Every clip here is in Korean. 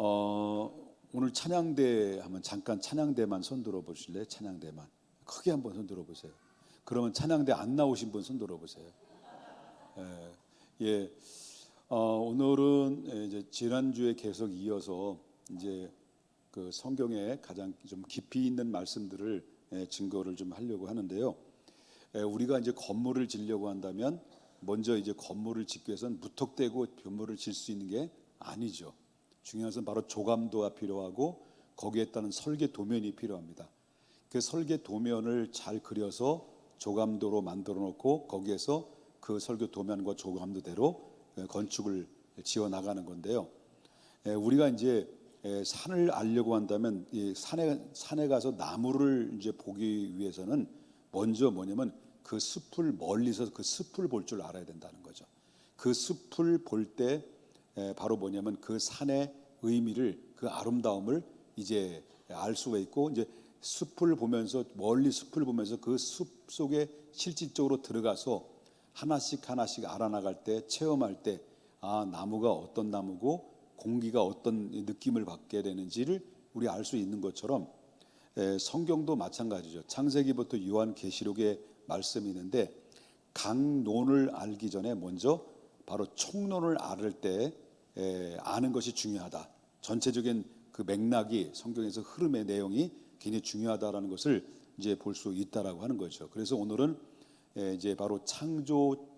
오늘 찬양대 한번 잠깐 찬양대만 손 들어 보실래요? 찬양대만 크게 한번 손 들어 보세요. 그러면 찬양대 안 나오신 분 손 들어 보세요. 예, 오늘은 이제 지난주에 계속 이어서 이제 그 성경에 가장 좀 깊이 있는 말씀들을 증거를 좀 하려고 하는데요. 우리가 이제 건물을 지려고 한다면 먼저 이제 건물을 짓기 위해서는 무턱대고 건물을 질 수 있는 게 아니죠. 중요한 것은 바로 조감도가 필요하고 거기에 따른 설계 도면이 필요합니다. 그 설계 도면을 잘 그려서 조감도로 만들어 놓고 거기에서 그 설계 도면과 조감도대로 건축을 지어 나가는 건데요. 우리가 이제 산을 알려고 한다면 이 산에 가서 나무를 이제 보기 위해서는 먼저 뭐냐면 그 숲을 멀리서 그 숲을 볼 줄 알아야 된다는 거죠. 그 숲을 볼 때 바로 뭐냐면 그 산의 의미를, 그 아름다움을 이제 알 수가 있고, 이제 숲을 보면서 멀리 숲을 보면서 그 숲 속에 실질적으로 들어가서 하나씩 하나씩 알아나갈 때, 체험할 때, 나무가 어떤 나무고 공기가 어떤 느낌을 받게 되는지를 우리 알 수 있는 것처럼 성경도 마찬가지죠. 창세기부터 요한계시록에 말씀이 있는데 강론을 알기 전에 먼저 바로 총론을 알을 때 아는 것이 중요하다. 전체적인 그 맥락이 성경에서 흐름의 내용이 굉장히 중요하다라는 것을 이제 볼 수 있다라고 하는 거죠. 그래서 오늘은 이제 바로 창조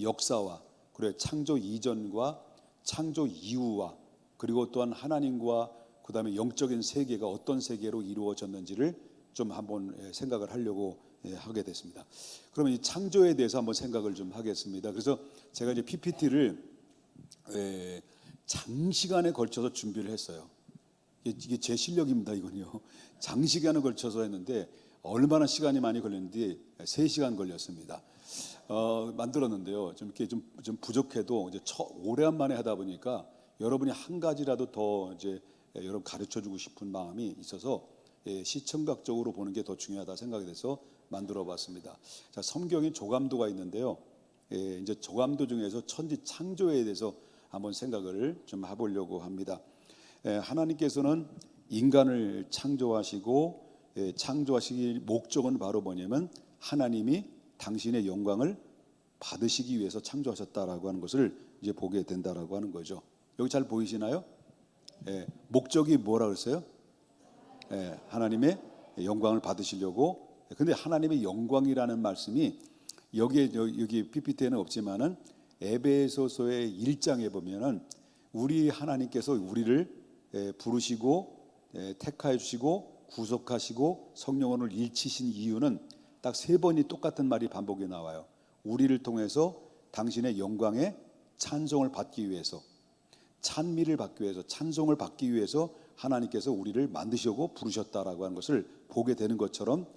역사와 그리고 창조 이전과 창조 이후와 그리고 또한 하나님과 그다음에 영적인 세계가 어떤 세계로 이루어졌는지를 좀 한번 생각을 하려고 하게 됐습니다. 그러면 이 창조에 대해서 한번 생각을 좀 하겠습니다. 그래서 제가 이제 PPT를 장시간에 걸쳐서 준비를 했어요. 이게 제 실력입니다, 이건요. 장시간에 걸쳐서 했는데 얼마나 시간이 많이 걸렸는지 3시간 걸렸습니다. 만들었는데요. 좀 이렇게 좀 부족해도 이제 오래간만에 하다 보니까 여러분이 한 가지라도 더 이제 여러분 가르쳐주고 싶은 마음이 있어서 시청각적으로 보는 게 더 중요하다 생각이 돼서 만들어봤습니다. 자, 성경에 조감도가 있는데요. 이제 조감도 중에서 천지 창조에 대해서 한번 생각을 좀 해보려고 합니다. 하나님께서는 인간을 창조하시고 창조하시기 목적은 바로 뭐냐면 하나님이 당신의 영광을 받으시기 위해서 창조하셨다라고 하는 것을 이제 보게 된다라고 하는 거죠. 여기 잘 보이시나요? 목적이 뭐라 그랬어요? 하나님의 영광을 받으시려고. 근데 하나님의 영광이라는 말씀이 여기 PPT에는 없지만은 에베소서의 1장에 보면은 우리 하나님께서 우리를 부르시고 택하여 주시고 구속하시고 성령을 일치신 이유는 딱 3번이 똑같은 말이 반복이 나와요. 우리를 통해서 당신의 영광에 찬송을 받기 위해서, 찬미를 받기 위해서, 찬송을 받기 위해서 하나님께서 우리를 만드시고 부르셨다라고 하는 것을 보게 되는 것처럼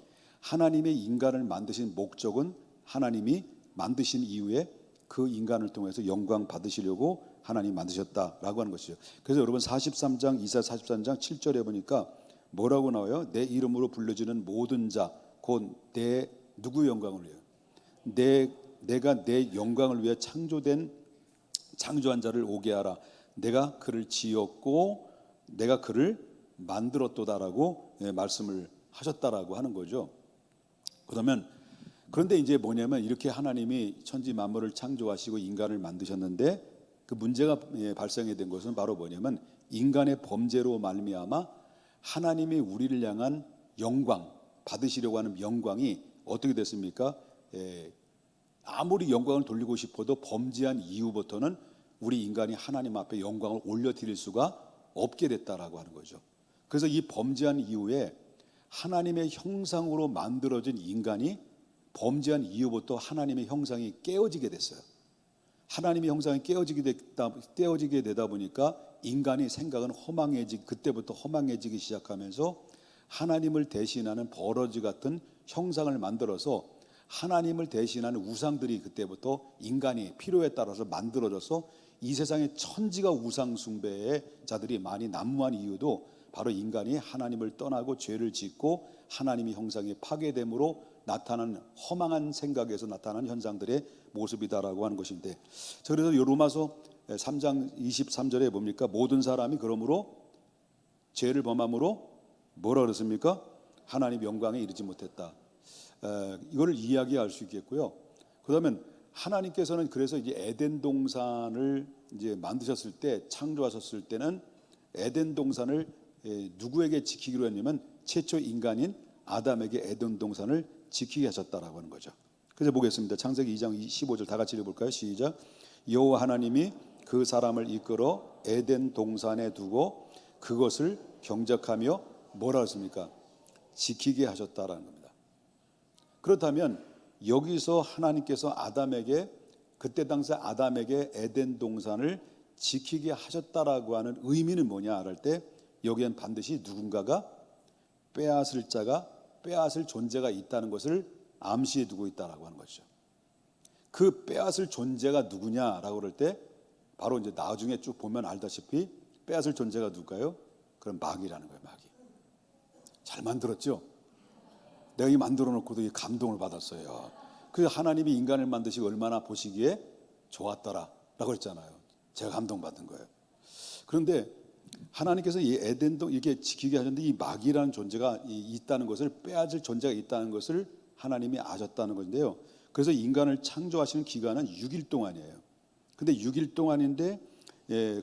하나님의 인간을 만드신 목적은 하나님이 만드신 이후에 그 인간을 통해서 영광 받으시려고 하나님 만드셨다라고 하는 것이죠. 그래서 여러분 43장 이사 43장 7절에 보니까 뭐라고 나와요? 내 이름으로 불려지는 모든 자 곧 내 누구 영광을 위해 내가 내 영광을 위해 창조한 자를 오게 하라. 내가 그를 지었고 내가 그를 만들었도다라고 말씀을 하셨다라고 하는 거죠. 그런데 이제 뭐냐면 이렇게 하나님이 천지 만물을 창조하시고 인간을 만드셨는데 그 문제가 발생이 된 것은 바로 뭐냐면 인간의 범죄로 말미암아 하나님이 우리를 향한 영광 받으시려고 하는 영광이 어떻게 됐습니까? 아무리 영광을 돌리고 싶어도 범죄한 이후부터는 우리 인간이 하나님 앞에 영광을 올려드릴 수가 없게 됐다라고 하는 거죠. 그래서 이 범죄한 이후에 하나님의 형상으로 만들어진 인간이 범죄한 이후부터 하나님의 형상이 깨어지게 됐어요. 하나님의 형상이 깨어지게 되다 보니까 인간의 생각은 그때부터 허망해지기 시작하면서 하나님을 대신하는 버러지 같은 형상을 만들어서 하나님을 대신하는 우상들이 그때부터 인간이 필요에 따라서 만들어져서 이 세상에 천지가 우상 숭배의 자들이 많이 난무한 이유도 바로 인간이 하나님을 떠나고 죄를 짓고 하나님의 형상이 파괴됨으로 나타나는 허망한 생각에서 나타나는 현상들의 모습이다라고 하는 것인데, 그래서 로마서 3장 23절에 뭡니까? 모든 사람이 그러므로 죄를 범함으로 뭐라 그랬습니까? 하나님 영광에 이르지 못했다. 이거를 이야기할 수 있겠고요. 그러면 하나님께서는 그래서 이제 에덴 동산을 이제 만드셨을 때, 창조하셨을 때는 에덴 동산을 누구에게 지키기로 했냐면 최초 인간인 아담에게 에덴 동산을 지키게 하셨다라고 하는 거죠. 그래서 보겠습니다. 창세기 2장 15절 다 같이 읽어볼까요? 시작. 여호와 하나님이 그 사람을 이끌어 에덴 동산에 두고 그것을 경작하며 뭐라 했습니까? 지키게 하셨다라는 겁니다. 그렇다면 여기서 하나님께서 아담에게, 그때 당시 아담에게 에덴 동산을 지키게 하셨다라고 하는 의미는 뭐냐 할 때, 여기엔 반드시 누군가가 빼앗을 자가, 빼앗을 존재가 있다는 것을 암시해 두고 있다라고 하는 것이죠. 그 빼앗을 존재가 누구냐라고 그럴 때 바로 이제 나중에 쭉 보면 알다시피 빼앗을 존재가 누굴까요? 그럼 마귀라는 거예요. 마귀. 잘 만들었죠? 내가 이 만들어 놓고도 이 감동을 받았어요. 그 하나님이 인간을 만드시고 얼마나 보시기에 좋았더라라고 했잖아요. 제가 감동받은 거예요. 그런데 하나님께서 이 에덴도 이렇게 지키게 하셨는데 이 마귀라는 존재가 있다는 것을, 빼앗을 존재가 있다는 것을 하나님이 아셨다는 건데요. 그래서 인간을 창조하시는 기간은 6일 동안이에요. 근데 6일 동안인데,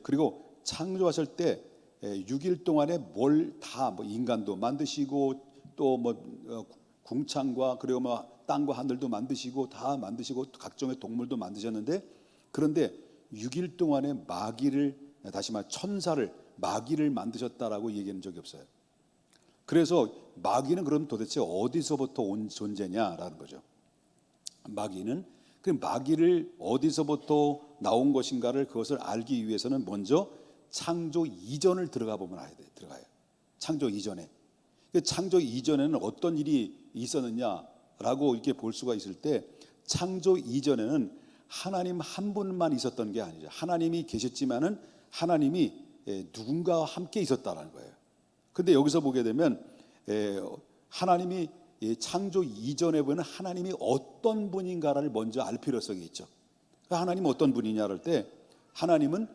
그리고 창조하실 때 6일 동안에 뭘 다 뭐 인간도 만드시고 또 뭐 궁창과 그리고 뭐 땅과 하늘도 만드시고 다 만드시고 각종의 동물도 만드셨는데, 그런데 6일 동안에 마귀를, 다시 말해 천사를, 마귀를 만드셨다라고 얘기한 적이 없어요. 그래서 마귀는 그럼 도대체 어디서부터 온 존재냐라는 거죠. 마귀는, 그 마귀를 어디서부터 나온 것인가를 그것을 알기 위해서는 먼저 창조 이전을 들어가 보면 알아야 돼요. 들어가요. 창조 이전에. 창조 이전에는 어떤 일이 있었느냐라고 이렇게 볼 수가 있을 때, 창조 이전에는 하나님 한 분만 있었던 게 아니죠. 하나님이 계셨지만은 하나님이 누군가와 함께 있었다는 거예요. 근데 여기서 보게 되면 하나님이 창조 이전에 보면 하나님이 어떤 분인가를 먼저 알 필요성이 있죠. 하나님은 어떤 분이냐 할 때, 하나님은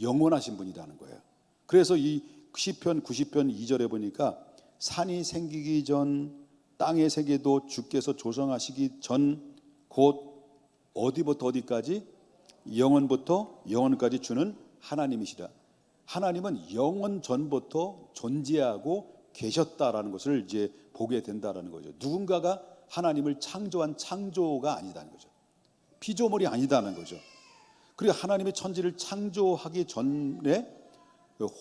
영원하신 분이라는 거예요. 그래서 이 시편 90편 2절에 보니까 산이 생기기 전 땅의 세계도 주께서 조성하시기 전 곧 어디부터 어디까지? 영원부터 영원까지 주는 하나님이시라. 하나님은 영원 전부터 존재하고 계셨다라는 것을 이제 보게 된다라는 거죠. 누군가가 하나님을 창조한 창조가 아니다는 거죠. 피조물이 아니다는 거죠. 그리고 하나님의 천지를 창조하기 전에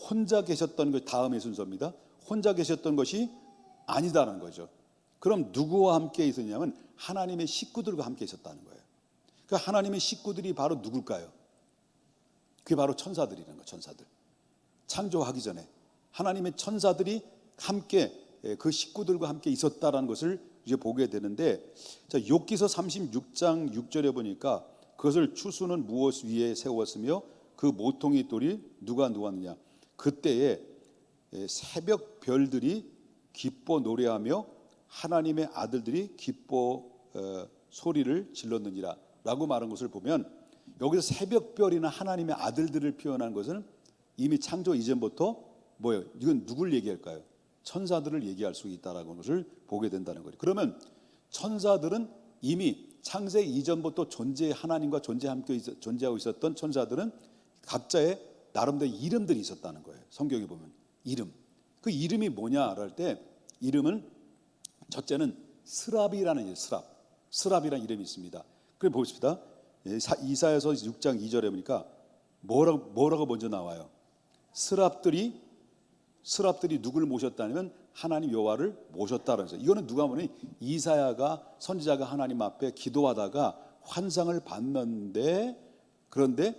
혼자 계셨던 것, 다음의 순서입니다. 혼자 계셨던 것이 아니다는 거죠. 그럼 누구와 함께 있었냐면 하나님의 식구들과 함께 있었다는 거예요. 그러니까 하나님의 식구들이 바로 누굴까요? 그게 바로 천사들이라는 거예요. 천사들. 창조하기 전에 하나님의 천사들이 함께, 그 식구들과 함께 있었다라는 것을 이제 보게 되는데, 자, 욥기서 36장 6절에 보니까 그것을 추수는 무엇 위에 세웠으며 그 모퉁이 돌이 누가 누웠느냐. 그때에 새벽 별들이 기뻐 노래하며 하나님의 아들들이 기뻐 소리를 질렀느니라 라고 말한 것을 보면, 여기서 새벽별이나 하나님의 아들들을 표현한 것은 이미 창조 이전부터 뭐예요? 이건 누굴 얘기할까요? 천사들을 얘기할 수 있다라는 것을 보게 된다는 거죠. 그러면 천사들은 이미 창세 이전부터 하나님과 존재하고 있었던 천사들은 각자의 나름대로 이름들이 있었다는 거예요. 성경에 보면 이름. 그 이름이 뭐냐 할 때, 이름은 첫째는 스랍이라는 스랍이라는 이름이 있습니다. 그럼 보십시다. 이사야서 6장 2절에 보니까 뭐라고 먼저 나와요? 스랍들이 누구를 모셨다면 하나님 여호와를 모셨다는 거죠. 이거는 누가 보니 이사야가, 선지자가 하나님 앞에 기도하다가 환상을 봤는데, 그런데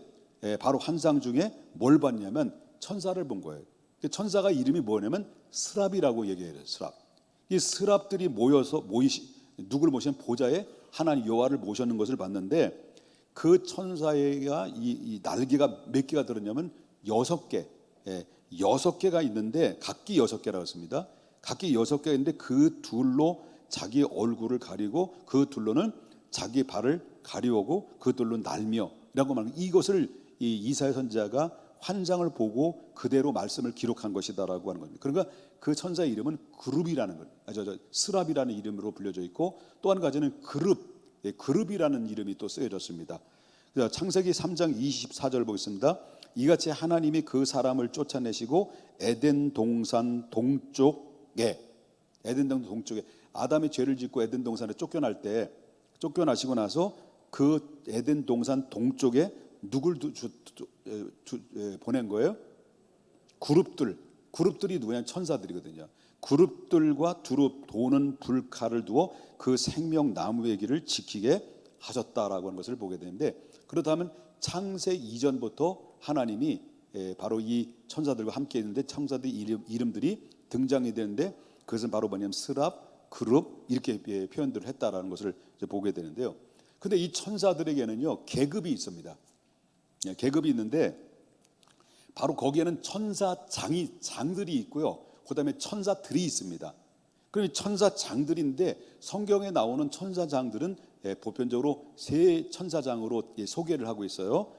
바로 환상 중에 뭘 봤냐면 천사를 본 거예요. 천사가 이름이 뭐냐면 스랍이라고 얘기해요. 스랍. 이 스랍들이 누구를 모시는 보좌에 하나님 여호와를 모셨는 것을 봤는데, 그 천사가 이 날개가 몇 개가 들었냐면 6개. 6개가 있는데 각기 6개라고 했습니다. 각기 6개가 있는데 그 둘로 자기 얼굴을 가리고 그 둘로는 자기 발을 가리우고 그 둘로 날며 라고 말하는, 이것을 이 이사야 선지자가 환상을 보고 그대로 말씀을 기록한 것이다라고 하는 겁니다. 그러니까 그 천사의 이름은 그룹이라는 것, 스랍이라는 이름으로 불려져 있고, 또 한 가지는 그룹이라는 이름이 또 쓰여졌습니다. 창세기 3장 24절 보겠습니다. 이같이 하나님이 그 사람을 쫓아내시고 에덴 동산 동쪽에, 에덴 동쪽에, 아담이 죄를 짓고 에덴 동산에 쫓겨나시고 나서 그 에덴 동산 동쪽에 누굴 보낸 거예요? 그룹들이 누구냐? 천사들이거든요. 그룹들과 두루 도는 불칼을 두어 그 생명나무의 길을 지키게 하셨다라고 하는 것을 보게 되는데, 그렇다면 창세 이전부터 하나님이 바로 이 천사들과 함께 있는데, 천사들 이름들이 등장이 되는데, 그것은 바로 뭐냐면 스랍, 그룹 이렇게 표현들을 했다라는 것을 보게 되는데요. 근데 이 천사들에게는요 계급이 있습니다. 계급이 있는데, 바로 거기에는 장들이 있고요, 그 다음에 천사들이 있습니다. 그럼 천사장들인데, 성경에 나오는 천사장들은 보편적으로 세 천사장으로 소개를 하고 있어요.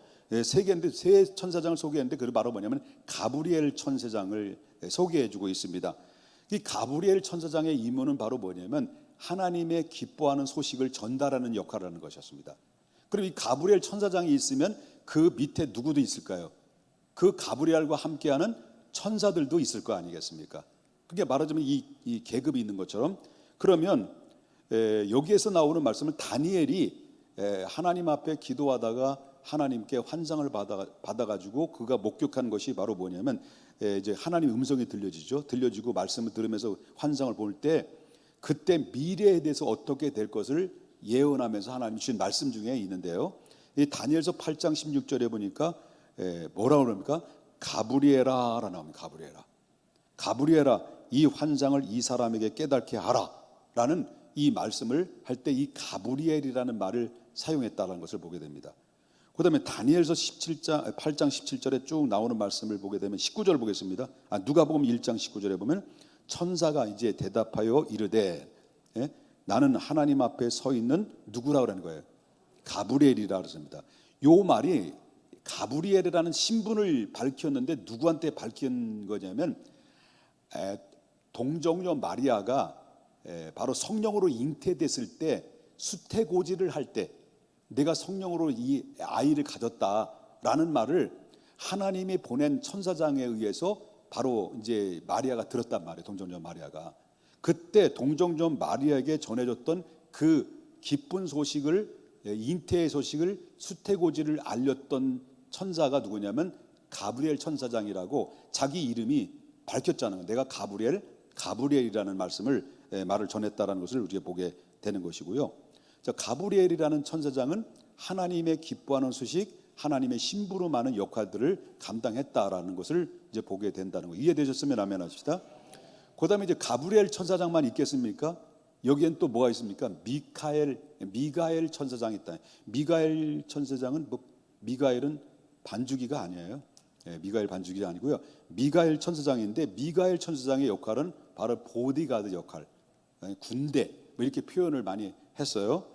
세 개인데, 세 천사장을 소개했는데, 그게 바로 뭐냐면 가브리엘 천사장을 소개해주고 있습니다. 이 가브리엘 천사장의 임무는 바로 뭐냐면 하나님의 기뻐하는 소식을 전달하는 역할을 하는 것이었습니다. 그럼 이 가브리엘 천사장이 있으면 그 밑에 누구도 있을까요? 그 가브리엘과 함께하는 천사들도 있을 거 아니겠습니까? 그게 말하자면 이 계급이 있는 것처럼, 그러면 여기에서 나오는 말씀은 다니엘이 하나님 앞에 기도하다가 하나님께 환상을 받아가지고 그가 목격한 것이 바로 뭐냐면, 이제 하나님 음성이 들려지고 말씀을 들으면서 환상을 볼 때, 그때 미래에 대해서 어떻게 될 것을 예언하면서 하나님 주신 말씀 중에 있는데요. 이 다니엘서 8장 16절에 보니까 뭐라고 그럽니까? 가브리엘아라 나옵니다. 가브리엘아, 이 환상을 이 사람에게 깨닫게 하라 라는 이 말씀을 할 때 이 가브리엘이라는 말을 사용했다는 것을 보게 됩니다. 그 다음에 다니엘서 8장 17절에 쭉 나오는 말씀을 보게 되면 19절 보겠습니다. 누가복음 1장 19절에 보면 천사가 이제 대답하여 이르되, 나는 하나님 앞에 서 있는 누구라 그러는 거예요? 가브리엘이라 그랬습니다. 요 말이 가브리엘이라는 신분을 밝혔는데, 누구한테 밝힌 거냐면 동정녀 마리아가 바로 성령으로 잉태됐을 때, 수태고지를 할 때 내가 성령으로 이 아이를 가졌다라는 말을 하나님이 보낸 천사장에 의해서 바로 이제 마리아가 들었단 말이에요. 동정녀 마리아가. 그때 동정녀 마리아에게 전해줬던 그 기쁜 소식을, 잉태의 소식을, 수태고지를 알렸던 천사가 누구냐면 가브리엘 천사장이라고 자기 이름이 밝혔잖아요. 내가 가브리엘이라는 말을 전했다라는 것을 우리가 보게 되는 것이고요. 자, 가브리엘이라는 천사장은 하나님의 기뻐하는 소식, 하나님의 신부로 많은 역할들을 감당했다라는 것을 이제 보게 된다는 거. 이해되셨으면 아멘 하십시다. 그다음에 이제 가브리엘 천사장만 있겠습니까? 여기엔 또 뭐가 있습니까? 미가엘 천사장이 있다. 미가엘 천사장은 미가엘은 반주기가 아니에요. 미가엘 반주기가 아니고요. 미가엘 천사장인데, 미가엘 천사장의 역할은 바로 보디가드 역할, 군대 이렇게 표현을 많이 했어요.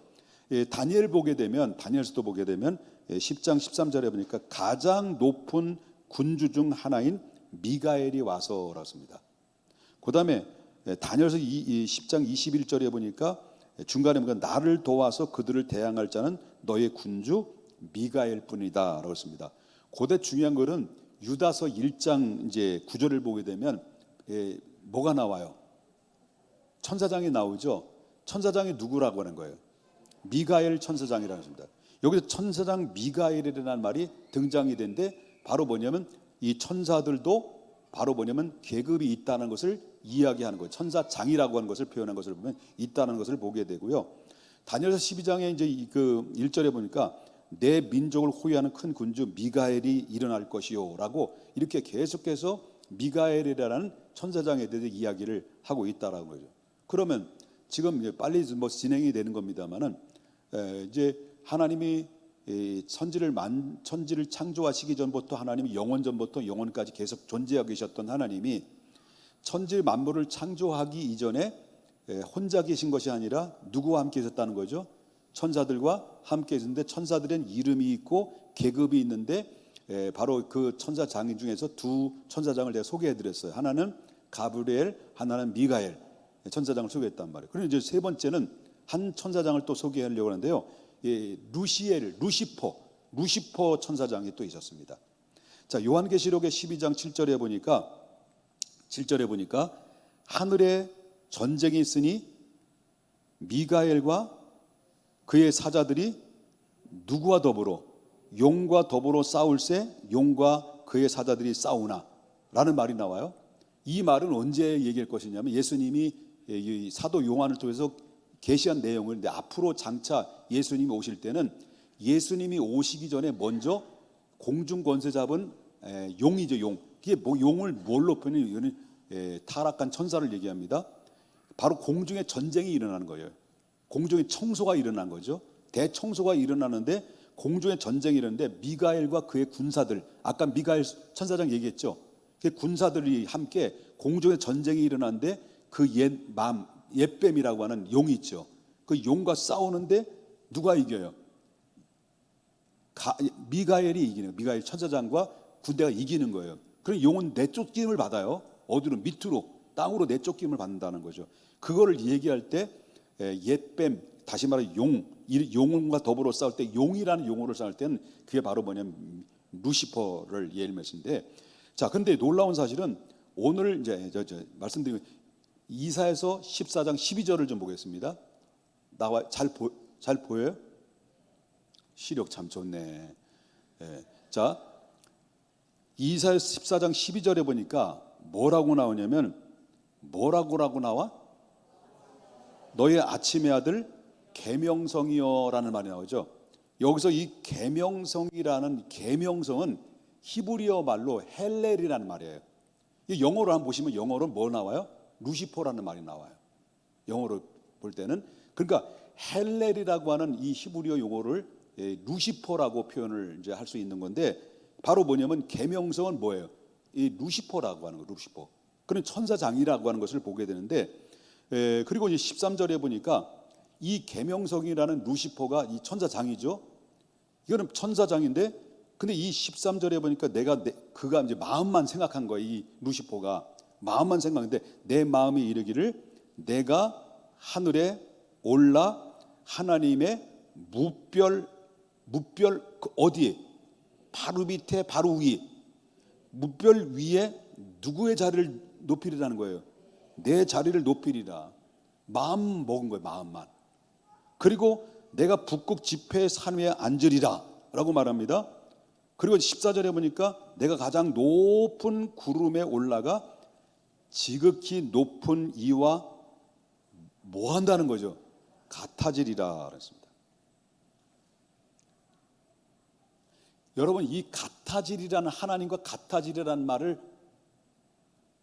다니엘서도 보게 되면 10장 13절에 보니까 가장 높은 군주 중 하나인 미가엘이 와서라고 습니다. 그 다음에 다니엘서 10장 21절에 보니까 중간에 보니까 나를 도와서 그들을 대항할 자는 너의 군주 미가엘 뿐이다 라고 했습니다. 고대 중요한 것은 유다서 1장 이제 9절을 보게 되면 뭐가 나와요? 천사장이 나오죠. 천사장이 누구라고 하는 거예요? 미가엘 천사장이라고 합니다. 여기서 천사장 미가엘이라는 말이 등장이 되는데, 바로 뭐냐면 이 천사들도 바로 뭐냐면 계급이 있다는 것을 이야기하는 거예요. 천사장이라고 하는 것을 표현한 것을 보면 있다는 것을 보게 되고요. 다니엘서 12장에 이제 그 1절에 보니까 내 민족을 호위하는 큰 군주 미가엘이 일어날 것이요라고 이렇게 계속해서 미가엘이라는 천사장에 대해서 이야기를 하고 있다라는 거죠. 그러면 지금 빨리 진행이 되는 겁니다만은, 이제 하나님이 천지를 창조하시기 전부터, 하나님이 영원 전부터 영원까지 계속 존재하고 계셨던 하나님이 천지 만물을 창조하기 이전에 혼자 계신 것이 아니라 누구와 함께 계셨다는 거죠? 천사들과 함께 계셨는데, 천사들은 이름이 있고 계급이 있는데, 바로 그 천사장 중에서 두 천사장을 제가 소개해드렸어요. 하나는 가브리엘, 하나는 미가엘 천사장을 소개했단 말이에요. 그리고 이제 세 번째는 한 천사장을 또 소개하려고 하는데요. 루시엘, 루시퍼 천사장이 또 있었습니다. 자, 요한계시록의 12장 7절에 보니까 하늘에 전쟁이 있으니 미가엘과 그의 사자들이 누구와 더불어 용과 더불어 싸울세 용과 그의 사자들이 싸우나 라는 말이 나와요. 이 말은 언제 얘기할 것이냐면 예수님이 이 사도 요한을 통해서 계시한 내용을 앞으로 장차 예수님이 오실 때는 예수님이 오시기 전에 먼저 공중 권세 잡은 용이죠. 용. 이게 용을 뭘로 표현해요? 타락한 천사를 얘기합니다. 바로 공중에 전쟁이 일어나는 거예요. 공중에 청소가 일어난 거죠. 대청소가 일어나는데 공중에 전쟁이 일어나는데 미가엘과 그의 군사들, 아까 미가엘 천사장 얘기했죠. 그 군사들이 함께 공중에 전쟁이 일어나는데 그 옛뱀이라고 하는 용이 있죠. 그 용과 싸우는데 누가 이겨요? 미가엘이 이기는, 미가엘 천사장과 군대가 이기는 거예요. 그럼 용은 내쫓김을 받아요. 어디로? 밑으로, 땅으로 내쫓김을 받는다는 거죠. 그거를 얘기할 때 옛뱀, 다시 말해 용과 더불어 싸울 때 용이라는 용어를 싸울 때는 그게 바로 뭐냐면 루시퍼를 예일мет인데, 자, 근데 놀라운 사실은 오늘 이제 말씀드린 이사야서 14장 12절을 좀 보겠습니다. 나와 잘 보여요? 시력 참 좋네. 자, 이사야서 14장 12절에 보니까 뭐라고 나오냐면 뭐라고 나와? 너의 아침의 아들 계명성이여라는 말이 나오죠. 여기서 이 계명성이라는 계명성은 히브리어 말로 헬렐이라는 말이에요. 이 영어로 한번 보시면 영어로 뭐 나와요? 루시퍼라는 말이 나와요. 영어로 볼 때는. 그러니까 헬렐이라고 하는 이 히브리어 용어를 루시퍼라고 표현을 이제 할 수 있는 건데, 바로 뭐냐면 계명성은 뭐예요? 이 루시퍼라고 하는 거, 루시퍼. 그런 천사장이라고 하는 것을 보게 되는데, 그리고 이제 13절에 보니까 이 계명성이라는 루시퍼가 이 천사장이죠. 이거는 천사장인데, 근데 이 13절에 보니까 그가 이제 마음만 생각한 거예요. 이 루시퍼가 마음만 생각했는데 내 마음이 이르기를 내가 하늘에 올라 하나님의 무별 그 어디에? 바로 밑에 바로 위에, 무별 위에 누구의 자리를 높이리라는 거예요. 내 자리를 높이리라. 마음 먹은 거예요. 마음만. 그리고 내가 북극 지폐의 산 위에 앉으리라 라고 말합니다. 그리고 14절에 보니까 내가 가장 높은 구름에 올라가 지극히 높은 이와 뭐 한다는 거죠? 같아지리라 그랬습니다. 여러분, 이 같아지리라는, 하나님과 같아지리라는 말을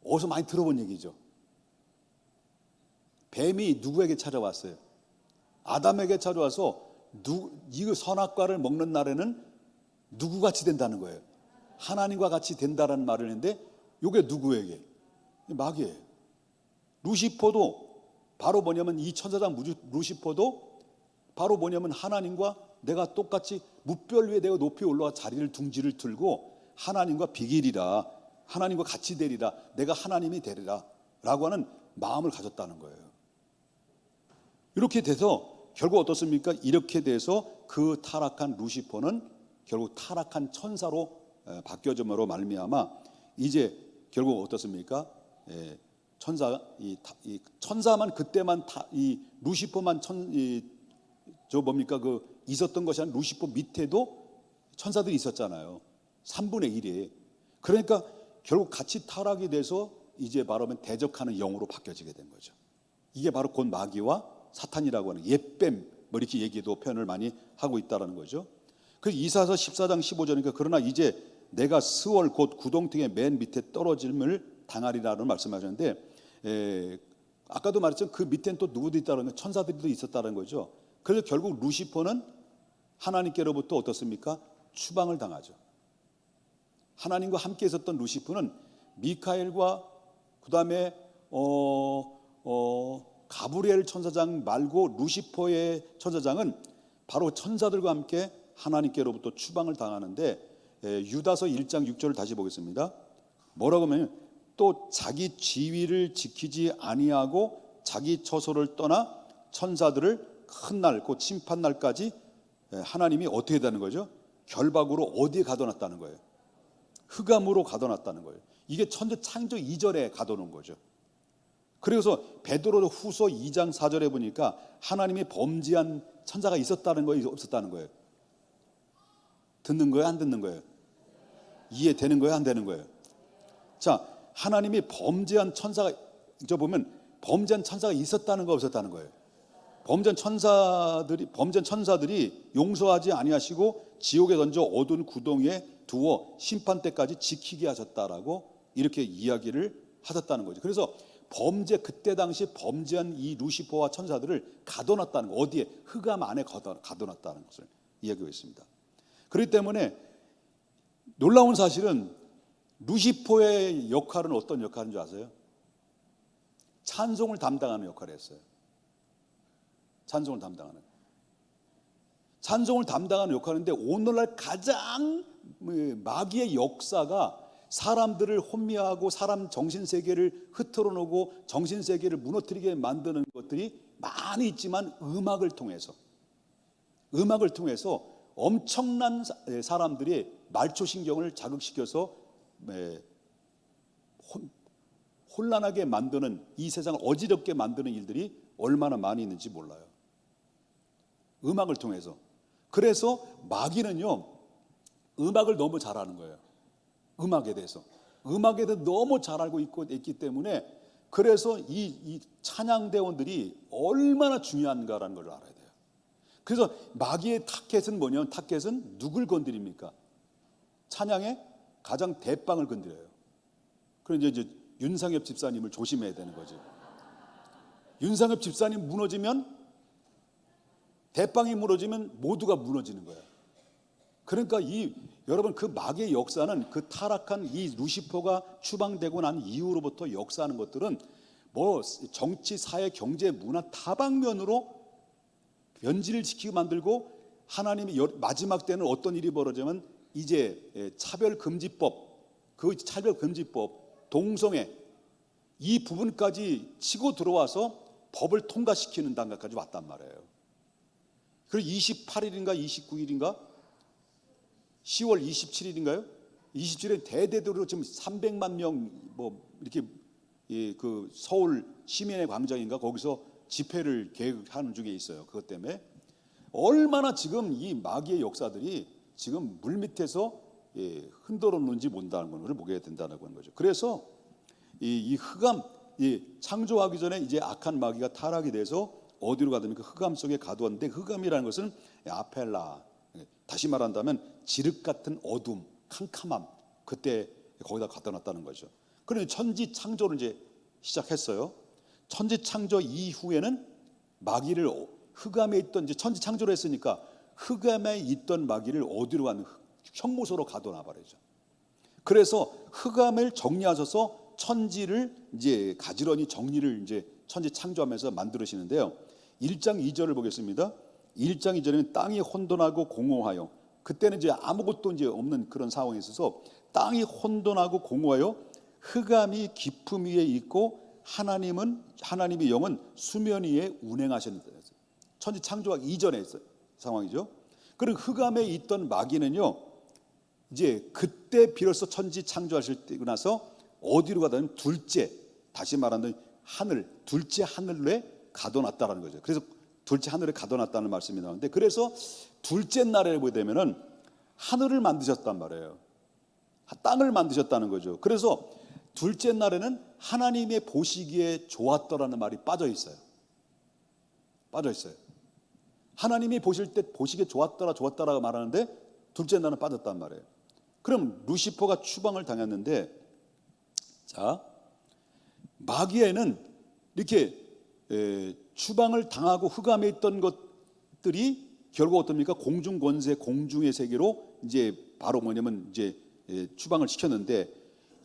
어디서 많이 들어본 얘기죠. 뱀이 누구에게 찾아왔어요? 아담에게 찾아와서 이 선악과를 먹는 날에는 누구같이 된다는 거예요? 하나님과 같이 된다는 말을 했는데 이게 누구에게? 마귀예요. 루시퍼도 바로 뭐냐면 이 천사장 루시퍼도 바로 뭐냐면 하나님과 내가 똑같이 무별 위에 내가 높이 올라가 자리를 둥지를 들고 하나님과 비기리라, 하나님과 같이 되리라, 내가 하나님이 되리라 라고 하는 마음을 가졌다는 거예요. 이렇게 돼서 결국 어떻습니까? 이렇게 돼서 그 타락한 루시퍼는 결국 타락한 천사로 바뀌어짐으로 말미암아 이제 결국 어떻습니까? 천사만 그때만 이 루시퍼만 있었던 것이 아니라 루시퍼 밑에도 천사들이 있었잖아요. 3분의 1이. 그러니까 결국 같이 타락이 돼서 이제 말하면 대적하는 영으로 바뀌어지게 된 거죠. 이게 바로 곧 마귀와 사탄이라고 하는 옛뱀, 뭐 이렇게 얘기도 표현을 많이 하고 있다는 거죠. 그래서 이사야서 14장 15절이니까 그러나 이제 내가 스월 곧 구동등의 맨 밑에 떨어짐을 당하리라는 말씀하셨는데, 아까도 말했지만 그 밑에는 또 누구도 있다는 거예요. 천사들도 있었다는 거죠. 그래서 결국 루시퍼는 하나님께로부터 어떻습니까? 추방을 당하죠. 하나님과 함께 있었던 루시퍼는 미카엘과 그 다음에 가브리엘 천사장 말고 루시퍼의 천사장은 바로 천사들과 함께 하나님께로부터 추방을 당하는데, 유다서 1장 6절을 다시 보겠습니다. 뭐라고 하면 또 자기 지위를 지키지 아니하고 자기 처소를 떠나 천사들을 큰 날, 곧 심판 날까지 하나님이 어떻게 되는 거죠? 결박으로 어디에 가둬놨다는 거예요? 흑암으로 가둬놨다는 거예요. 이게 천지 창조 2절에 가둬놓은 거죠. 그래서 베드로 후서 2장 4절에 보니까 하나님이 범죄한 천사가 있었다는 거예요, 없었다는 거예요? 듣는 거예요, 안 듣는 거예요? 이해되는 거예요, 안 되는 거예요? 자, 하나님이 범죄한 천사가, 저 보면 범죄한 천사가 있었다는 거, 없었다는 거예요? 범죄한 천사들이 용서하지 아니하시고 지옥에 던져 어두운 구덩이에 두어 심판 때까지 지키게 하셨다라고 이렇게 이야기를 하셨다는 거죠. 그래서 그때 당시 범죄한 이 루시퍼와 천사들을 가둬놨다는 거, 어디에? 흑암 안에 가둬놨다는 것을 이야기하고 있습니다. 그렇기 때문에 놀라운 사실은 루시퍼의 역할은 어떤 역할인 줄 아세요? 찬송을 담당하는 역할을 했어요. 찬송을 담당하는 역할인데 오늘날 가장 마귀의 역사가 사람들을 혼미하고 사람 정신세계를 흐트러 놓고 정신세계를 무너뜨리게 만드는 것들이 많이 있지만 음악을 통해서 엄청난 사람들이 말초신경을 자극시켜서 혼란하게 만드는, 이 세상을 어지럽게 만드는 일들이 얼마나 많이 있는지 몰라요. 음악을 통해서. 그래서 마귀는요, 음악을 너무 잘 아는 거예요. 음악에 대해서 너무 잘 알고 있기 때문에, 그래서 이 찬양대원들이 얼마나 중요한가라는 걸 알아야 돼요. 그래서 마귀의 타켓은 뭐냐면, 타켓은 누굴 건드립니까? 찬양의 가장 대빵을 건드려요. 그래서 이제 윤상엽 집사님을 조심해야 되는 거죠. 윤상엽 집사님 무너지면, 대빵이 무너지면 모두가 무너지는 거예요. 그러니까 여러분, 그 마귀의 역사는, 그 타락한 이 루시퍼가 추방되고 난 이후로부터 역사하는 것들은 뭐 정치, 사회, 경제, 문화 다방면으로 변질을 시키고 만들고, 하나님이 마지막 때는 어떤 일이 벌어지면 이제 차별금지법, 그 차별금지법, 동성애, 이 부분까지 치고 들어와서 법을 통과시키는 단계까지 왔단 말이에요. 그리고 28일인가 29일인가 10월 27일인가요? 27일에 대대적으로 지금 300만 명 뭐 이렇게 그 서울 시민의 광장인가 거기서 집회를 계획하는 중에 있어요. 그것 때문에 얼마나 지금 이 마귀의 역사들이 지금 물밑에서 흔들어 놓는지 본다는 것을 보게 된다는 거죠. 그래서 이 흑암, 창조하기 전에 이제 악한 마귀가 타락이 돼서 어디로 가든가 흑암 속에 가두었는데, 흑암이라는 것은 아펠라, 다시 말한다면 지륵 같은 어둠, 캄캄함, 그때 거기다 갖다 놨다는 거죠. 그런데 천지 창조를 이제 시작했어요. 천지 창조 이후에는 마귀를 흑암에 있던, 이제 천지 창조를 했으니까 흑암에 있던 마귀를 어디로 가는, 형무소로 가둬놔 버리죠. 그래서 흑암을 정리하셔서 천지를 이제 가지런히 정리를 이제 천지 창조하면서 만들으시는데요. 1장 2절을 보겠습니다. 1장 2절에는 땅이 혼돈하고 공허하여, 그때는 이제 아무것도 이제 없는 그런 상황에 있어서 땅이 혼돈하고 공허하여 흑암이 깊음 위에 있고 하나님의 영은 수면 위에 운행하셨다. 천지 창조하기 이전의 상황이죠. 그리고 흑암에 있던 마귀는요, 이제 그때 비로소 천지 창조하실 때 나서 어디로 가든 다시 말하는 둘째 하늘에 가둬놨다라는 거죠. 그래서 둘째 하늘에 가둬놨다는 말씀이 나오는데, 그래서 둘째 날에 보게 되면은 하늘을 만드셨단 말이에요. 땅을 만드셨다는 거죠. 그래서 둘째 날에는 하나님의 보시기에 좋았더라는 말이 빠져 있어요. 하나님이 보시기에 좋았더라고 말하는데 둘째 날은 빠졌단 말이에요. 그럼 루시퍼가 추방을 당했는데, 자, 마귀에는 이렇게 추방을 당하고 흑암에 있던 것들이 결국 어떻습니까? 공중 권세, 공중의 세계로 이제 바로 뭐냐면 이제 추방을 시켰는데,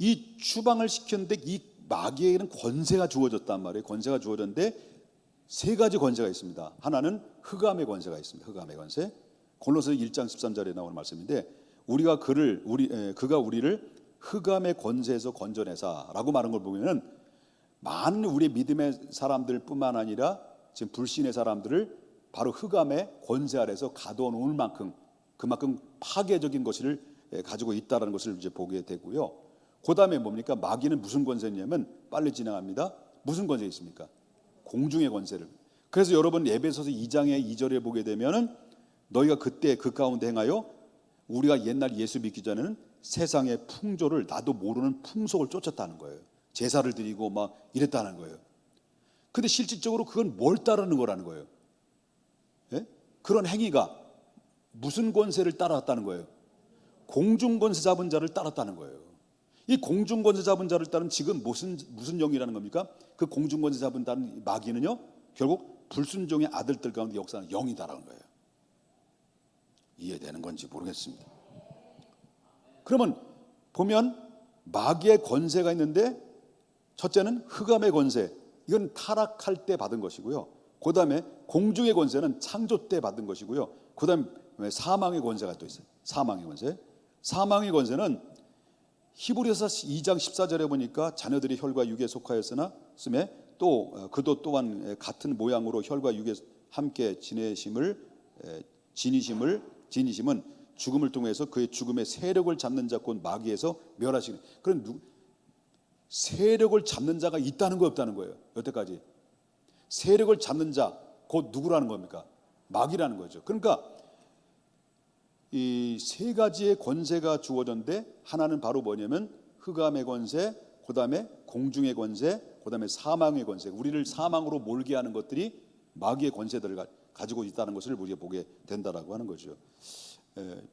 이 추방을 시켰는데 이 마귀에게는 권세가 주어졌단 말이에요. 권세가 주어졌는데 세 가지 권세가 있습니다. 하나는 흑암의 권세가 있습니다. 흑암의 권세. 골로새 1장 13절에 나오는 말씀인데, 그가 우리를 흑암의 권세에서 건져내사라고 말한 걸 보면은 많은 우리 믿음의 사람들뿐만 아니라 지금 불신의 사람들을 바로 흑암의 권세 아래서 가둬놓을 만큼 그만큼 파괴적인 것을 가지고 있다는 것을 이제 보게 되고요. 그 다음에 뭡니까? 마귀는 무슨 권세냐면 빨리 진행합니다. 무슨 권세 있습니까? 공중의 권세를. 그래서 여러분 에베소서 2장의 2절에 보게 되면은 너희가 그때 그 가운데 행하여 우리가 옛날 예수 믿기 전에는 세상의 풍조를 나도 모르는 풍속을 쫓았다는 거예요. 제사를 드리고 막 이랬다는 거예요. 근데 실질적으로 그건 뭘 따르는 거라는 거예요? 예? 그런 행위가 무슨 권세를 따랐다는 거예요? 공중 권세 잡은 자를 따랐다는 거예요. 이 공중 권세 잡은 자를 따른 지금 무슨 영이라는 겁니까? 그 공중 권세 잡은 자는 마귀는요, 결국 불순종의 아들들 가운데 역사하는 영이다라는 거예요. 이해되는 건지 모르겠습니다. 그러면 보면 마귀의 권세가 있는데 첫째는 흑암의 권세, 이건 타락할 때 받은 것이고요. 그 다음에 공중의 권세는 창조 때 받은 것이고요. 그 다음에 사망의 권세가 또 있어요. 사망의 권세. 사망의 권세는 히브리서 2장 14절에 보니까 자녀들이 혈과 육에 속하였으나 또 그도 또한 같은 모양으로 혈과 육에 함께 지니심은 죽음을 통해서 그의 죽음의 세력을 잡는 자 곧 마귀에서 멸하시는. 그런 세력을 잡는 자가 있다는 거 없다는 거예요. 여태까지 세력을 잡는 자 곧 누구라는 겁니까? 마귀라는 거죠. 그러니까 이 세 가지의 권세가 주어졌는데 하나는 바로 뭐냐면 흑암의 권세, 그 다음에 공중의 권세, 그 다음에 사망의 권세. 우리를 사망으로 몰게 하는 것들이 마귀의 권세들을 가지고 있다는 것을 우리가 보게 된다라고 하는 거죠.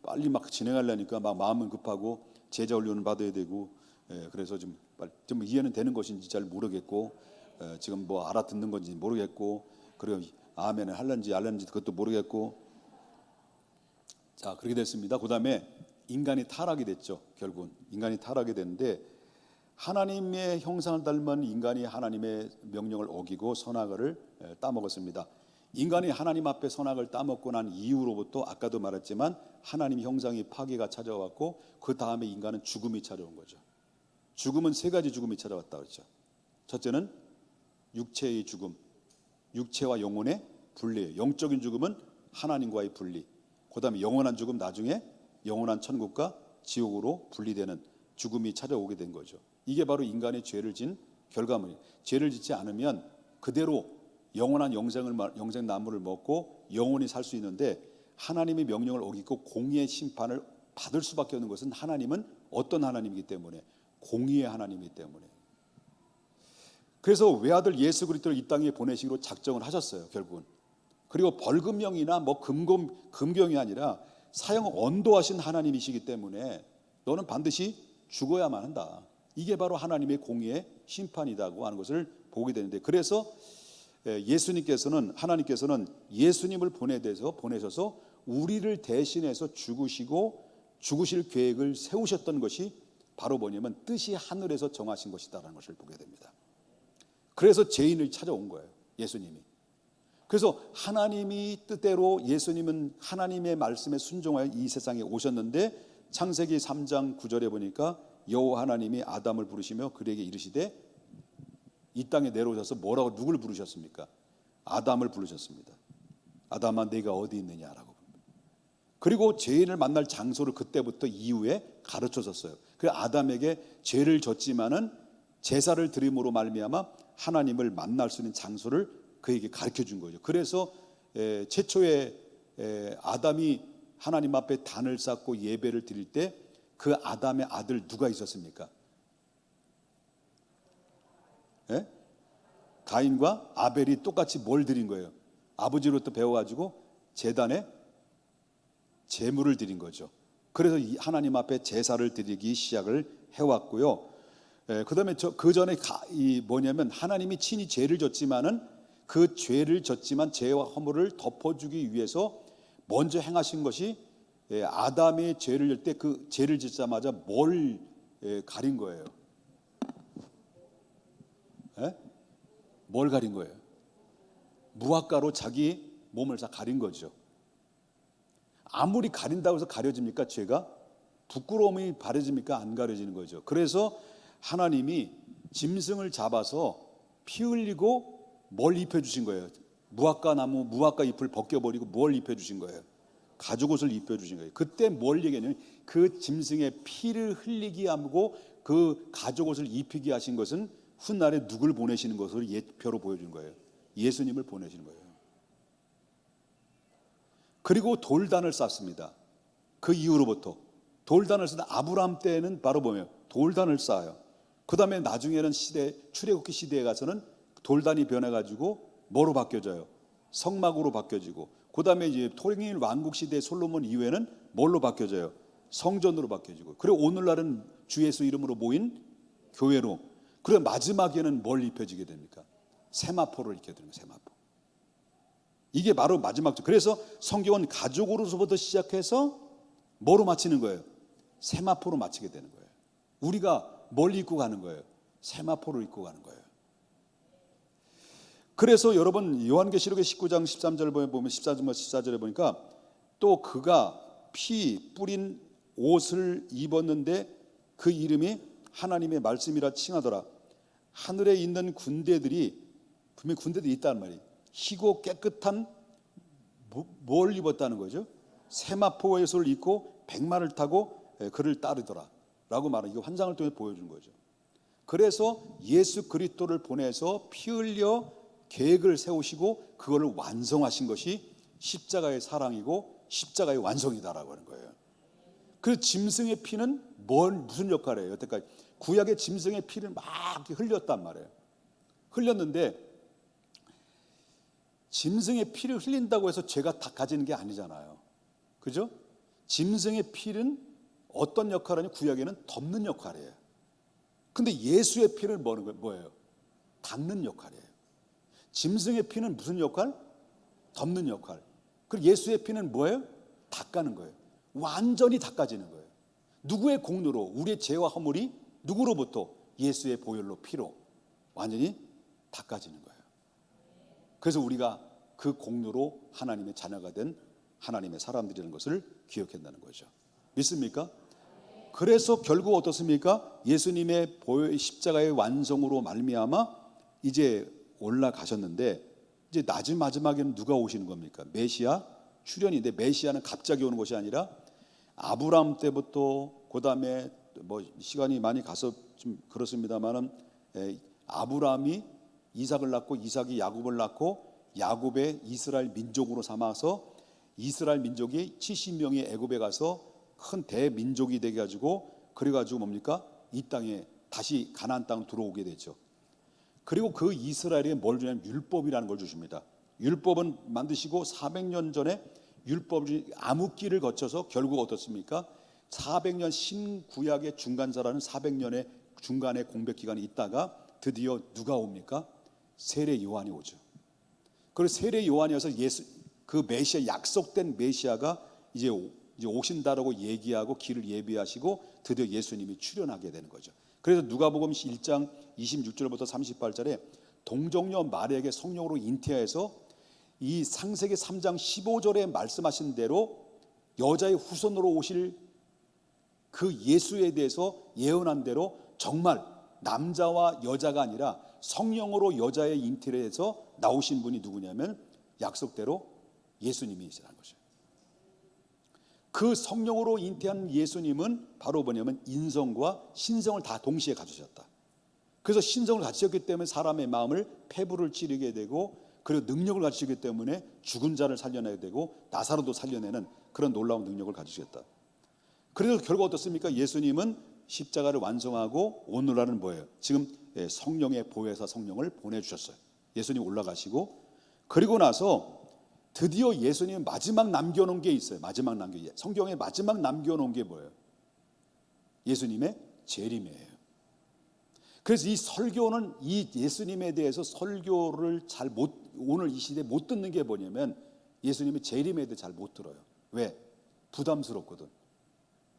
빨리 막 진행하려니까 막 마음은 급하고 제자 훈련을 받아야 되고, 그래서 좀 이해는 되는 것인지 잘 모르겠고, 지금 뭐 알아듣는 건지 모르겠고, 그리고 아멘을 할런지 알런지 그것도 모르겠고. 자, 그렇게 됐습니다. 그 다음에 인간이 타락이 됐죠. 결국은 인간이 타락이 됐는데, 하나님의 형상을 닮은 인간이 하나님의 명령을 어기고 선악을 따먹었습니다. 인간이 하나님 앞에 선악을 따먹고 난 이후로부터 아까도 말했지만 하나님의 형상이 파괴가 찾아왔고, 그 다음에 인간은 죽음이 찾아온 거죠. 죽음은 세 가지 죽음이 찾아왔다 그랬죠. 첫째는 육체의 죽음, 육체와 영혼의 분리. 영적인 죽음은 하나님과의 분리. 그 다음에 영원한 죽음, 나중에 영원한 천국과 지옥으로 분리되는 죽음이 찾아오게 된 거죠. 이게 바로 인간의 죄를 진 결과물이에요. 죄를 짓지 않으면 그대로 영원한 영생 나무를 먹고 영원히 살 수 있는데, 하나님의 명령을 어기고 공의의 심판을 받을 수밖에 없는 것은 하나님은 어떤 하나님이기 때문에, 공의의 하나님이기 때문에. 그래서 외아들 예수 그리스도를 이 땅에 보내시기로 작정을 하셨어요. 결국은. 그리고 벌금형이나 뭐 금경이 아니라 사형 언도하신 하나님이시기 때문에 너는 반드시 죽어야만 한다. 이게 바로 하나님의 공의의 심판이라고 하는 것을 보게 되는데, 그래서 하나님께서는 예수님을 보내셔서 우리를 대신해서 죽으실 계획을 세우셨던 것이 바로 뭐냐면 뜻이 하늘에서 정하신 것이다라는 것을 보게 됩니다. 그래서 죄인을 찾아온 거예요, 예수님이. 그래서 하나님이 뜻대로 예수님은 하나님의 말씀에 순종하여 이 세상에 오셨는데, 창세기 3장 9절에 보니까 여호와 하나님이 아담을 부르시며 그에게 이르시되, 이 땅에 내려오셔서 뭐라고 누굴 부르셨습니까? 아담을 부르셨습니다. 아담아 네가 어디 있느냐라고. 그리고 죄인을 만날 장소를 그때부터 이후에 가르쳐 줬어요. 그 아담에게 죄를 졌지만은 제사를 드림으로 말미암아 하나님을 만날 수 있는 장소를 그에게 가르쳐 준 거죠. 그래서 최초에 아담이 하나님 앞에 단을 쌓고 예배를 드릴 때 그 아담의 아들 누가 있었습니까? 가인과 아벨이 똑같이 뭘 드린 거예요? 아버지로부터 배워가지고 제단에 제물을 드린 거죠. 그래서 하나님 앞에 제사를 드리기 시작을 해왔고요. 그 다음에 그 전에 뭐냐면 하나님이 친히 죄를 졌지만은 그 죄를 졌지만 죄와 허물을 덮어주기 위해서 먼저 행하신 것이 아담의 죄를 질 때 그 죄를 짓자마자 뭘 가린 거예요? 뭘 가린 거예요? 무화과로 자기 몸을 다 가린 거죠. 아무리 가린다고 해서 가려집니까? 죄가? 부끄러움이 가려집니까? 안 가려지는 거죠. 그래서 하나님이 짐승을 잡아서 피 흘리고 뭘 입혀주신 거예요? 무화과 나무, 무화과 잎을 벗겨버리고 뭘 입혀주신 거예요? 가죽옷을 입혀주신 거예요. 그때 뭘 얘기하냐면 그 짐승의 피를 흘리게 하고 그 가죽옷을 입히게 하신 것은 훗날에 누굴 보내시는 것을 예표로 보여주는 거예요. 예수님을 보내시는 거예요. 그리고 돌단을 쌓습니다. 그 이후로부터 돌단을 쌓다 아브라함 때는 바로 보면 돌단을 쌓아요. 그 다음에 나중에는 출애굽기 시대에 가서는 돌단이 변해가지고 뭐로 바뀌어져요? 성막으로 바뀌어지고, 그 다음에 이제 통일 왕국 시대 솔로몬 이후에는 뭘로 바뀌어져요? 성전으로 바뀌어지고, 그리고 오늘날은 주 예수 이름으로 모인 교회로. 그리고 마지막에는 뭘 입혀지게 됩니까? 세마포를 입게 됩니다. 세마포. 이게 바로 마지막. 그래서 성경은 가족으로서부터 시작해서 뭐로 마치는 거예요? 세마포로 마치게 되는 거예요. 우리가 뭘 입고 가는 거예요? 세마포를 입고 가는 거예요. 그래서 여러분 요한계시록의 19장 13절을 보면 14절에 보니까 또 그가 피 뿌린 옷을 입었는데 그 이름이 하나님의 말씀이라 칭하더라. 하늘에 있는 군대들이, 분명히 군대들이 있단 말이에요. 희고 깨끗한 뭘 입었다는 거죠? 세마포 옷을 입고 백마를 타고 그를 따르더라 라고 말하는, 이거 환상을 통해 보여준 거죠. 그래서 예수 그리스도를 보내서 피 흘려 계획을 세우시고 그거를 완성하신 것이 십자가의 사랑이고 십자가의 완성이다라고 하는 거예요. 그 짐승의 피는 무슨 역할이에요? 여태까지 구약의 짐승의 피를 막 흘렸단 말이에요. 흘렸는데 짐승의 피를 흘린다고 해서 죄가 다 가지는 게 아니잖아요. 그죠? 짐승의 피는 어떤 역할을 하냐? 구약에는 덮는 역할이에요. 근데 예수의 피는 뭐예요? 닦는 역할이에요. 짐승의 피는 무슨 역할? 덮는 역할. 그리고 예수의 피는 뭐예요? 닦아는 거예요. 완전히 닦아지는 거예요. 누구의 공로로? 우리의 죄와 허물이 누구로부터? 예수의 보혈로, 피로 완전히 닦아지는 거예요. 그래서 우리가 그 공로로 하나님의 자녀가 된 하나님의 사람들이라는 것을 기억한다는 거죠. 믿습니까? 그래서 결국 어떻습니까? 예수님의 십자가의 완성으로 말미암아 이제 올라가셨는데, 이제 마지막에는 누가 오시는 겁니까? 메시아 출현인데, 메시아는 갑자기 오는 것이 아니라 아브라함 때부터, 그 다음에 뭐 시간이 많이 가서 좀 그렇습니다만은 아브라함이 이삭을 낳고 이삭이 야곱을 낳고 야곱의 이스라엘 민족으로 삼아서 이스라엘 민족이 70명이 애굽에 가서 큰 대민족이 되게 가지고, 그래가지고 뭡니까? 이 땅에 다시 가나안 땅으로 들어오게 되죠. 그리고 그 이스라엘에 뭘 주냐면 율법이라는 걸 주십니다. 율법은 만드시고 400년 전에 율법이 암흑기를 거쳐서 결국 어떻습니까? 400년 신구약의 중간자라는 400년의 중간에 공백 기간이 있다가 드디어 누가 옵니까? 세례 요한이 오죠. 그리고 세례 요한이어서 그 메시아, 약속된 메시아가 이제 오신다라고 얘기하고 길을 예비하시고 드디어 예수님이 출현하게 되는 거죠. 그래서 누가복음 1장 26절부터 38절에 동정녀 마리아에게 성령으로 잉태해서 이 창세기 3장 15절에 말씀하신 대로 여자의 후손으로 오실 그 예수에 대해서 예언한 대로 정말 남자와 여자가 아니라 성령으로 여자의 잉태를 해서 나오신 분이 누구냐면 약속대로 예수님이시라는 거죠. 그 성령으로 잉태한 예수님은 바로 뭐냐면 인성과 신성을 다 동시에 가지셨다. 그래서 신성을 가지셨기 때문에 사람의 마음을 폐부를 찌르게 되고, 그리고 능력을 가지시기 때문에 죽은 자를 살려내야 되고 나사로도 살려내는 그런 놀라운 능력을 가지셨다. 그래서 결국 어떻습니까? 예수님은 십자가를 완성하고 오늘날은 뭐예요? 지금 성령의 보혜사 성령을 보내주셨어요. 예수님 올라가시고, 그리고 나서 드디어 예수님이 마지막 남겨놓은 게 있어요. 성경에 마지막 남겨놓은 게 뭐예요? 예수님의 재림이에요. 그래서 이 설교는 이 예수님에 대해서 설교를 오늘 이 시대에 못 듣는 게 뭐냐면 예수님의 재림에 대해 잘 못 들어요. 왜? 부담스럽거든.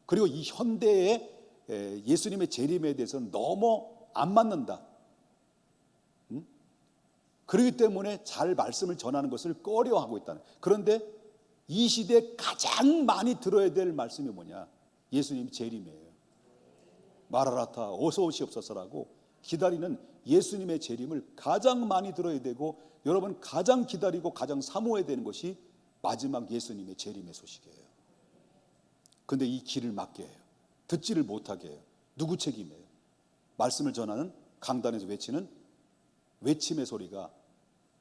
그리고 이 현대의 예수님의 재림에 대해서는 너무 안 맞는다. 그렇기 때문에 잘 말씀을 전하는 것을 꺼려하고 있다는. 그런데 이 시대에 가장 많이 들어야 될 말씀이 뭐냐? 예수님이 재림이에요. 마라나타 어서 오시옵소서라고 기다리는 예수님의 재림을 가장 많이 들어야 되고, 여러분 가장 기다리고 가장 사모해야 되는 것이 마지막 예수님의 재림의 소식이에요. 근데 이 길을 막게 해요. 듣지를 못하게 해요. 누구 책임이에요? 말씀을 전하는 강단에서 외치는 외침의 소리가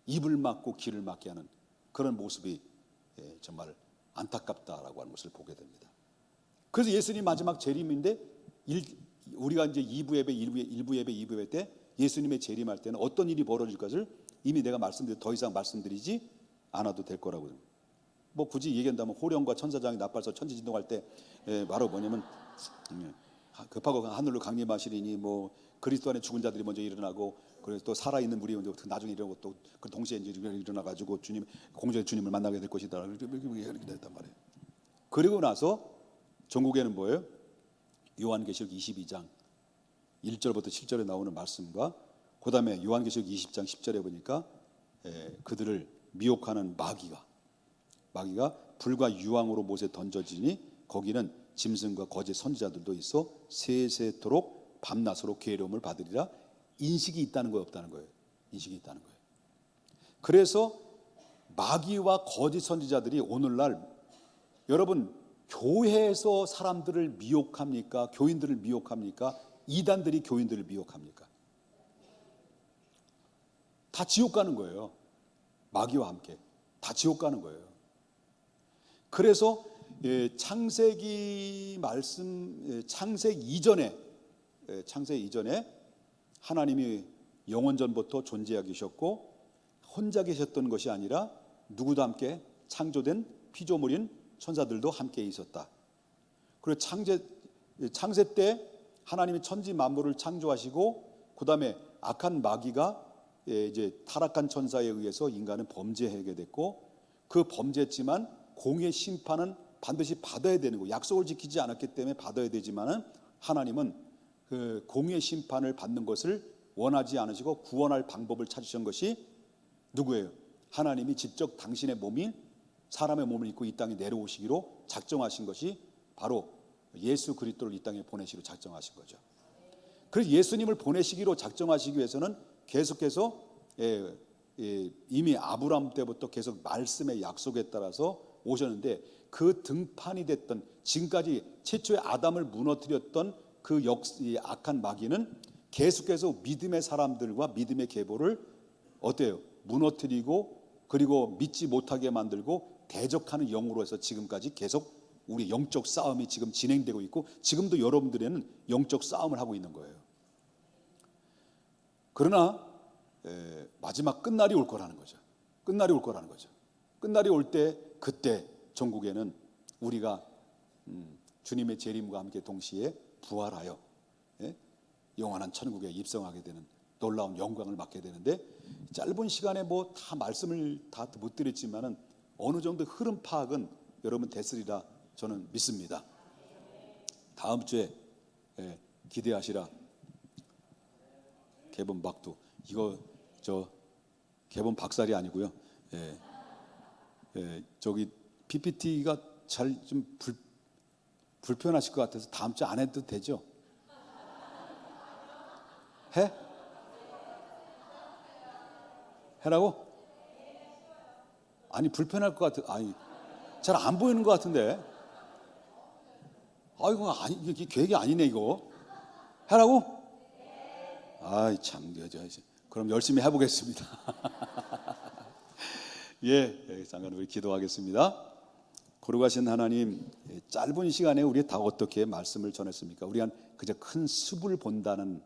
입을 막고 길을 막게 하는 그런 모습이 정말 안타깝다라고 하는 것을 보게 됩니다. 그래서 예수님 마지막 재림인데, 우리가 이제 2부 예배, 1부 예배, 2부 예배 때 예수님의 재림할 때는 어떤 일이 벌어질 것을 이미 내가 더 이상 말씀드리지 않아도 될 거라고. 뭐 굳이 얘기한다면 호령과 천사장이 나팔서 천지진동할 때 바로 뭐냐면 급하고 하늘로 강림하시리니 뭐 그리스도 안에 죽은 자들이 먼저 일어나고, 그래서 또 살아있는 우리 먼저 나중에 일어나고, 또 그 동시에 이제 일어나 가지고 주님 공중에 주님을 만나게 될 것이다 이렇게 됐단 말이에요. 그리고 나서 전국에는 뭐예요? 요한계시록 22장 1절부터 7절에 나오는 말씀과, 그 다음에 요한계시록 20장 10절에 보니까 그들을 미혹하는 마귀가 불과 유황으로 못에 던져지니 거기는 짐승과 거짓 선지자들도 있어 세세토록 밤낮으로 괴로움을 받으리라. 인식이 있다는 거예요, 없다는 거예요? 인식이 있다는 거예요. 그래서 마귀와 거짓 선지자들이 오늘날, 여러분 교회에서 사람들을 미혹합니까? 교인들을 미혹합니까? 이단들이 교인들을 미혹합니까? 다 지옥 가는 거예요. 마귀와 함께 다 지옥 가는 거예요. 그래서 창세기 말씀, 창세기 이전에 하나님이 영원전부터 존재하고 계셨고, 혼자 계셨던 것이 아니라 누구도 함께 창조된 피조물인 천사들도 함께 있었다. 그리고 창세 때 하나님이 천지 만물을 창조하시고, 그 다음에 악한 마귀가 이제 타락한 천사에 의해서 인간은 범죄하게 됐고, 그 범죄했지만 공의 심판은 반드시 받아야 되는 거, 약속을 지키지 않았기 때문에 받아야 되지만은 하나님은 그 공의 심판을 받는 것을 원하지 않으시고 구원할 방법을 찾으신 것이 누구예요? 하나님이 직접 당신의 몸이 사람의 몸을 입고 이 땅에 내려오시기로 작정하신 것이 바로 예수 그리스도를 이 땅에 보내시기로 작정하신 거죠. 그래서 예수님을 보내시기로 작정하시기 위해서는 계속해서 이미 아브라함 때부터 계속 말씀의 약속에 따라서 오셨는데, 그 등판이 됐던, 지금까지 최초의 아담을 무너뜨렸던 그 악한 마귀는 계속해서 믿음의 사람들과 믿음의 계보를 어때요? 무너뜨리고, 그리고 믿지 못하게 만들고 대적하는 영으로 해서 지금까지 계속 우리 영적 싸움이 지금 진행되고 있고, 지금도 여러분들에는 영적 싸움을 하고 있는 거예요. 그러나 마지막 끝날이 올 거라는 거죠. 끝날이 올 거라는 거죠. 끝날이 올 때, 그때 전국에는 우리가 주님의 재림과 함께 동시에 부활하여 영원한 천국에 입성하게 되는 놀라운 영광을 받게 되는데, 짧은 시간에 뭐 다 말씀을 다 못 드렸지만은 어느 정도 흐름 파악은 여러분 됐으리라 저는 믿습니다. 다음 주에 기대하시라. 개본 박두, 이거 저 개본 박살이 아니고요. 저기 PPT가 잘 좀 불편하실 것 같아서 다음 주 안 해도 되죠? 해라고? 아니 불편할 것 같아. 아니 잘 안 보이는 것 같은데. 아이고 아니 이게 계획이 아니네 이거. 해라고? 아이 참, 그럼 열심히 해보겠습니다. 잠깐 우리 기도하겠습니다. 거룩하신 하나님, 짧은 시간에 우리 다 어떻게 말씀을 전했습니까? 우리가 그저 큰 숲을 본다는